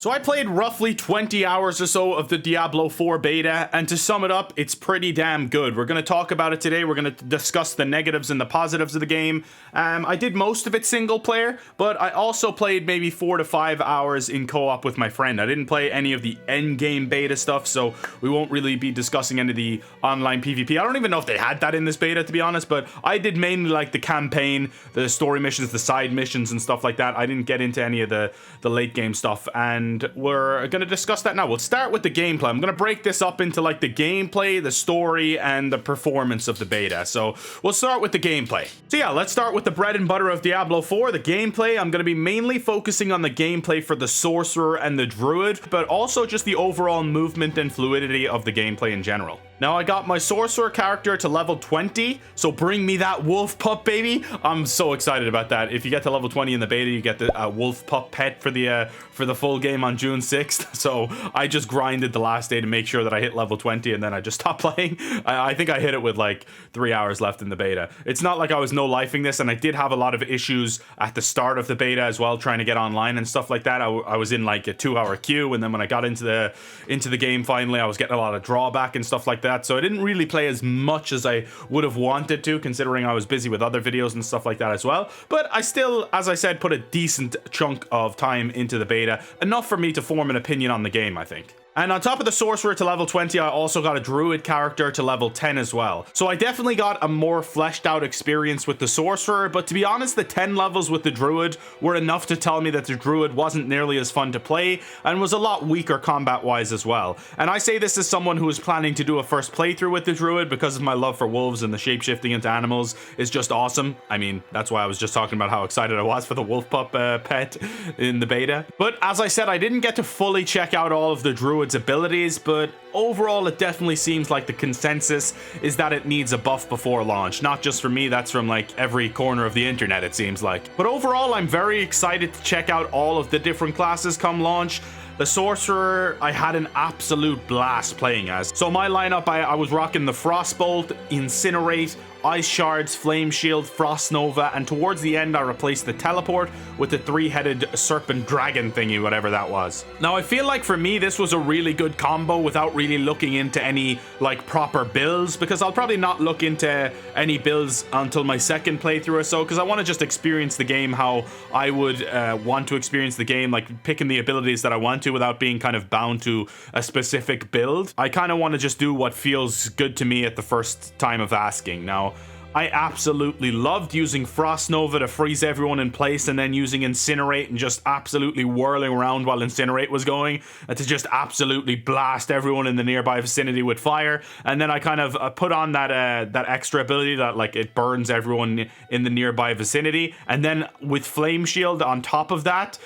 So I played roughly 20 hours or so of the Diablo 4 beta, and to sum it up, it's pretty damn good. We're going to talk about it today. We're going to discuss the negatives and the positives of the game. I did most of it single player, but I also played maybe 4 to 5 hours in co-op with my friend. I didn't play any of the end game beta stuff, so we won't really be discussing any of the online PvP. I don't even know if they had that in this beta, to be honest, but I did mainly like the campaign, the story missions, the side missions and stuff like that. I didn't get into any of the late game stuff, and we're going to discuss that now. We'll start with the gameplay. I'm going to break this up into like the gameplay, the story, and the performance of the beta. So we'll start with the gameplay. So yeah, let's start with the bread and butter of Diablo 4, the gameplay. I'm going to be mainly focusing on the gameplay for the Sorcerer and the Druid, but also just the overall movement and fluidity of the gameplay in general. Now, I got my Sorcerer character to level 20, so bring me that wolf pup, baby. I'm so excited about that. If you get to level 20 in the beta, you get the wolf pup pet for the full game on June 6th. So I just grinded the last day to make sure that I hit level 20, and then I just stopped playing. I think I hit it with like 3 hours left in the beta. It's not like I was no-lifing this, and I did have a lot of issues at the start of the beta as well, trying to get online and stuff like that. I was in like a 2-hour queue, and then when I got into the game finally, I was getting a lot of drawback and stuff like that. So I didn't really play as much as I would have wanted to, considering I was busy with other videos and stuff like that as well. But I still, as I said, put a decent chunk of time into the beta, enough for me to form an opinion on the game, I think. And on top of the Sorcerer to level 20, I also got a Druid character to level 10 as well. So I definitely got a more fleshed out experience with the Sorcerer, but to be honest, the 10 levels with the Druid were enough to tell me that the Druid wasn't nearly as fun to play and was a lot weaker combat-wise as well. And I say this as someone who is planning to do a first playthrough with the Druid because of my love for wolves and the shapeshifting into animals is just awesome. I mean, that's why I was just talking about how excited I was for the wolf pup pet in the beta. But as I said, I didn't get to fully check out all of the Druid abilities, but overall it definitely seems like the consensus is that it needs a buff before launch. Not just from me, that's from like every corner of the internet, it seems like. But overall, I'm very excited to check out all of the different classes come launch. The Sorcerer, I had an absolute blast playing as. So my lineup, I was rocking the Frostbolt, Incinerate, Ice Shards, Flame Shield, Frost Nova, and towards the end I replaced the Teleport with the 3-headed serpent dragon thingy, whatever that was. Now I feel like for me this was a really good combo without really looking into any like proper builds, because I'll probably not look into any builds until my second playthrough or so, because I want to just experience the game how I would want to experience the game, like picking the abilities that I want to without being kind of bound to a specific build. I kind of want to just do what feels good to me at the first time of asking. Now, I absolutely loved using Frost Nova to freeze everyone in place, and then using Incinerate and just absolutely whirling around while Incinerate was going, and to just absolutely blast everyone in the nearby vicinity with fire. And then I kind of put on that extra ability that like it burns everyone in the nearby vicinity. And then with Flame Shield on top of that,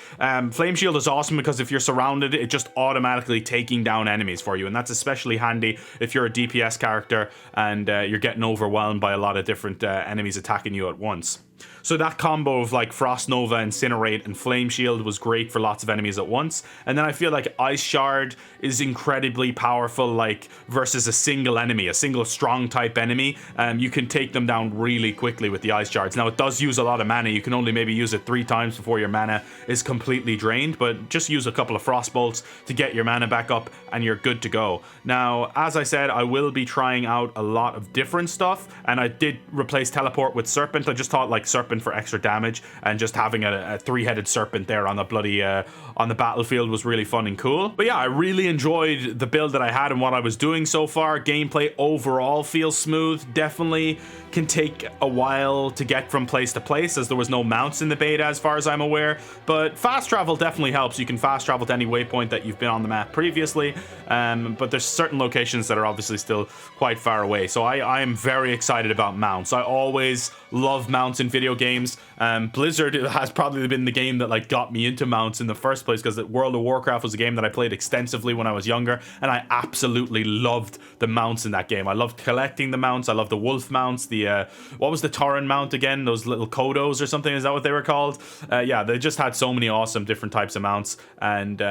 Flame Shield is awesome because if you're surrounded, it just automatically taking down enemies for you, and that's especially handy if you're a DPS character and you're getting overwhelmed by a lot of different enemies attacking you at once. So that combo of like Frost Nova, Incinerate, and Flame Shield was great for lots of enemies at once. And then I feel like Ice Shard is incredibly powerful, like versus a single enemy, a single strong type enemy. You can take them down really quickly with the Ice Shards. Now it does use a lot of mana. You can only maybe use it 3 times before your mana is completely drained, but just use a couple of Frost Bolts to get your mana back up and you're good to go. Now, as I said, I will be trying out a lot of different stuff, and I did replace Teleport with Serpent. I just thought like Serpent for extra damage, and just having a 3-headed serpent there on the bloody on the battlefield was really fun and cool. But yeah, I really enjoyed the build that I had and what I was doing so far. Gameplay overall feels smooth. Definitely can take a while to get from place to place, as there was no mounts in the beta as far as I'm aware, but fast travel definitely helps. You can fast travel to any waypoint that you've been on the map previously, but there's certain locations that are obviously still quite far away. So I am very excited about mounts. I always love mounts in video games. Blizzard has probably been the game that like got me into mounts in the first place, because World of Warcraft was a game that I played extensively when I was younger, and I absolutely loved the mounts in that game. I loved collecting the mounts. I loved the wolf mounts, the what was the Tauren mount again? Those little Kodos or something, is that what they were called? Yeah, they just had so many awesome different types of mounts. And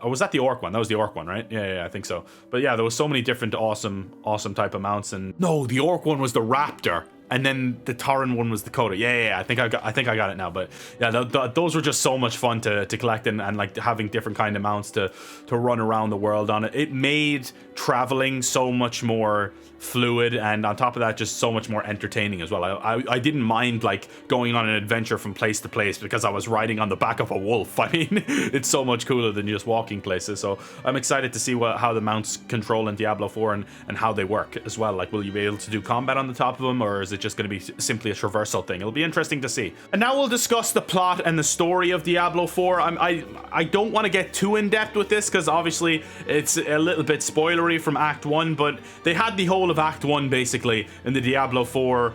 was that the orc one? That was the orc one, right? Yeah, I think so. But yeah, there was so many different awesome type of mounts. And no, the orc one was the raptor. and then the Tauren one was Dakota. Yeah. I think I got it now. But yeah, those were just so much fun to collect, and like having different kind of mounts to run around the world on it. It made traveling so much more fluid, and on top of that, just so much more entertaining as well. I didn't mind like going on an adventure from place to place because I was riding on the back of a wolf. I mean, it's so much cooler than just walking places. So I'm excited to see how the mounts control in Diablo 4 and how they work as well. Like, will you be able to do combat on the top of them, or is it just going to be simply a traversal thing? It'll be interesting to see. And now we'll discuss the plot and the story of Diablo 4. I don't want to get too in depth with this because obviously it's a little bit spoilery from Act 1, but they had the whole of Act 1 basically in the Diablo 4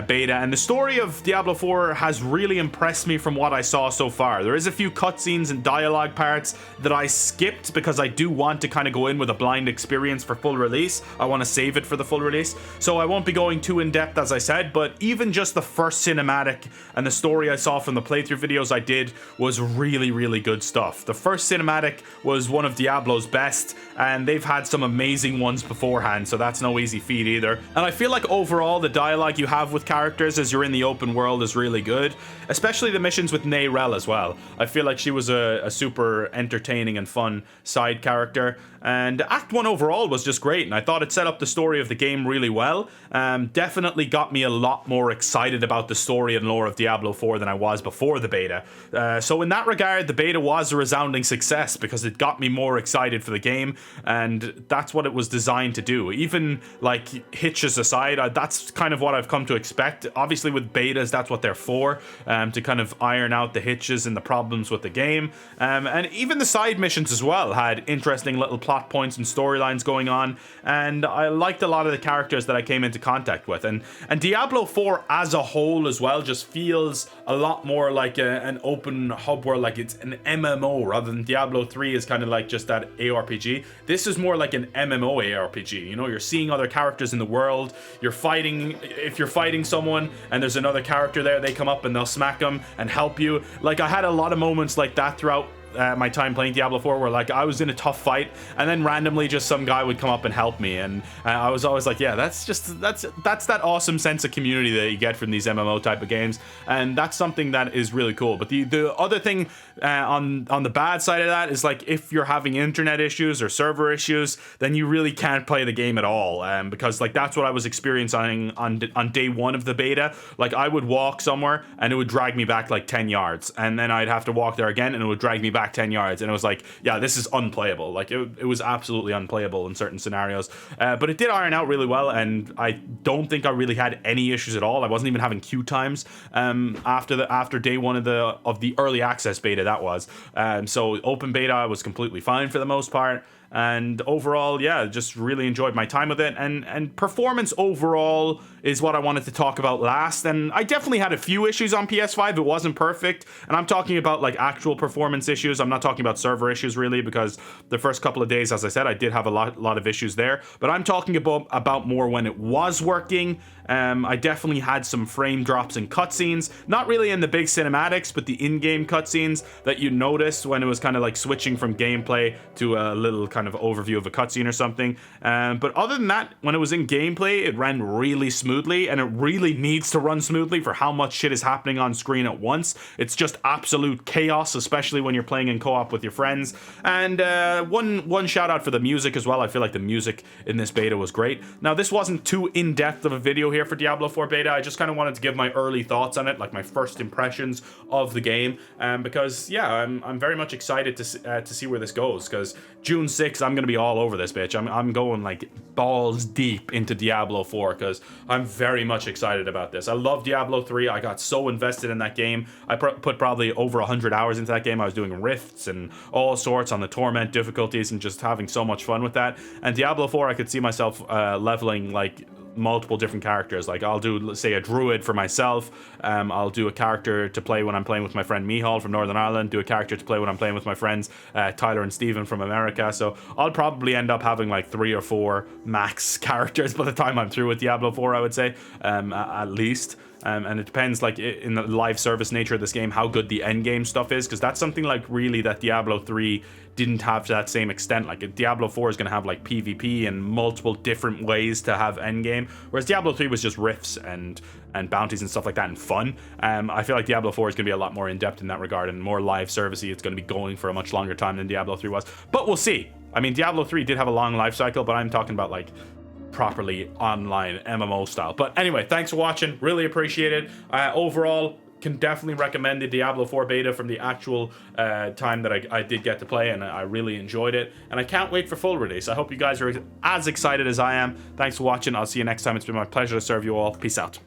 beta, and the story of Diablo 4 has really impressed me from what I saw so far. There is a few cutscenes and dialogue parts that I skipped because I do want to kind of go in with a blind experience for full release. I want to save it for the full release, so I won't be going too in depth as I said, but even just the first cinematic and the story I saw from the playthrough videos I did was really, really good stuff. The first cinematic was one of Diablo's best, and they've had some amazing ones beforehand, so that's no easy feat either. And I feel like overall the dialogue you have with characters as you're in the open world is really good, especially the missions with Neyrelle as well. I feel like she was a super entertaining and fun side character, and Act 1 overall was just great, and I thought it set up the story of the game really well. Definitely got me a lot more excited about the story and lore of Diablo 4 than I was before the beta. So in that regard, the beta was a resounding success because it got me more excited for the game, and that's what it was designed to do. Even like hitches aside, that's kind of what I've come to expect. Obviously with betas, that's what they're for, to kind of iron out the hitches and the problems with the game. And even the side missions as well had interesting little plot points and storylines going on, and I liked a lot of the characters that I came into contact with. And Diablo 4 as a whole as well just feels a lot more like an open hub world, like it's an MMO rather than Diablo 3 is kind of like just that ARPG. This is more like an MMO ARPG. You know, you're seeing other characters in the world, you're fighting, if you're fighting someone and there's another character there, they come up and they'll smack them and help you. Like, I had a lot of moments like that throughout my time playing Diablo 4 where like I was in a tough fight and then randomly just some guy would come up and help me, and I was always like, yeah, that's that awesome sense of community that you get from these MMO type of games, and that's something that is really cool. But the other thing on the bad side of that is, like, if you're having internet issues or server issues, then you really can't play the game at all, because like that's what I was experiencing on day one of the beta. Like, I would walk somewhere and it would drag me back like 10 yards, and then I'd have to walk there again and it would drag me back 10 yards, and it was like, yeah, this is unplayable. Like, it was absolutely unplayable in certain scenarios, but it did iron out really well, and I don't think I really had any issues at all. I wasn't even having queue times after day one of the early access beta, that was. So open beta I was completely fine for the most part. And overall, yeah, just really enjoyed my time with it. And performance overall is what I wanted to talk about last. And I definitely had a few issues on PS5. It wasn't perfect. And I'm talking about like actual performance issues. I'm not talking about server issues really, because the first couple of days, as I said, I did have a lot of issues there. But I'm talking about more when it was working. I definitely had some frame drops in cutscenes, not really in the big cinematics, but the in-game cutscenes that you noticed when it was kind of like switching from gameplay to a little kind of overview of a cutscene or something. But other than that, when it was in gameplay, it ran really smoothly, and it really needs to run smoothly for how much shit is happening on screen at once. It's just absolute chaos, especially when you're playing in co-op with your friends. And one shout out for the music as well. I feel like the music in this beta was great. Now, this wasn't too in-depth of a video here for Diablo 4 beta. I just kind of wanted to give my early thoughts on it, like my first impressions of the game, because yeah, I'm very much excited to see where this goes, because June 6th I'm gonna be all over this bitch. I'm going like balls deep into Diablo 4 because I'm very much excited about this. I love Diablo 3. I got so invested in that game. I put probably over 100 hours into that game. I was doing rifts and all sorts on the torment difficulties and just having so much fun with that. And Diablo 4, I could see myself leveling like multiple different characters. Like, I'll do, say, a druid for myself. I'll do a character to play when I'm playing with my friend Mihal from Northern Ireland, do a character to play when I'm playing with my friends Tyler and Steven from America. So I'll probably end up having like 3 or 4 max characters by the time I'm through with Diablo 4, I would say, at least. and it depends, like, in the live service nature of this game, how good the end game stuff is, because that's something like really that Diablo 3 didn't have to that same extent. Like Diablo 4 is going to have like PvP and multiple different ways to have endgame, whereas Diablo 3 was just rifts and bounties and stuff like that and fun. I feel like Diablo 4 is going to be a lot more in-depth in that regard and more live servicey. It's going to be going for a much longer time than Diablo 3 was, but we'll see. I mean, Diablo 3 did have a long life cycle, but I'm talking about like properly online MMO style. But anyway, thanks for watching, really appreciate it. Overall, can definitely recommend the Diablo 4 beta from the actual time that I did get to play, and I really enjoyed it, and I can't wait for full release. I hope you guys are as excited as I am. Thanks for watching. I'll see you next time. It's been my pleasure to serve you all. Peace out.